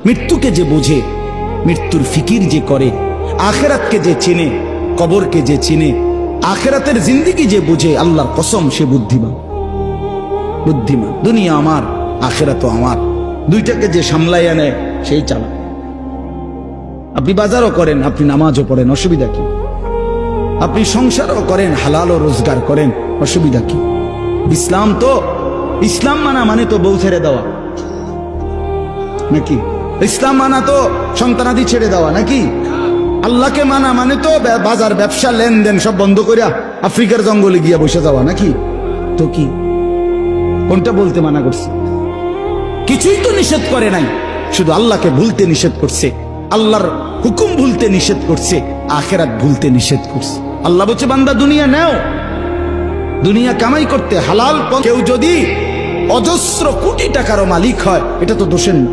মৃত্যুকে যে বোঝে, মৃত্যুর ফিকির যে করে, আখেরাতকে যে চেনে, কবরকে যে চিনে, আখেরাতের জিন্দেগি যে বুঝে, আল্লাহর কসম সে বুদ্ধিমান। বুদ্ধিমান। দুনিয়া আমার, আখেরাত আমার, দুইটাকে যে সামলাইয়া নেয় সেই চালা। আপনি বাজারও করেন, আপনি নামাজও পড়েন, অসুবিধা কি? আপনি সংসারও করেন, হালালও রোজগার করেন, অসুবিধা কি? ইসলাম তো, ইসলাম মানা মানে তো বউ ছেড়ে দেওয়া নাকি? ইসলাম মানা তো সন্তানাদি ছেড়ে দেওয়া নাকি? আল্লাহকে মানা মানে তো বাজার ব্যবসা লেনদেন সব বন্ধ করিয়া আফ্রিকার জঙ্গলে গিয়া বসে যাওয়া নাকি? তো কি কোনটা বলতে মানা করছে? কিছুই তো নিষেধ করে নাই, শুধু আল্লাহকে ভুলতে নিষেধ করছে, আল্লাহর হুকুম ভুলতে নিষেধ করছে, আখেরাত ভুলতে নিষেধ করছে। আল্লাহ বলছে বান্দা দুনিয়া নাও, দুনিয়া কামাই করতে হালাল। কেউ যদি অজস্র কোটি টাকারও মালিক হয়, এটা তো দোষের না।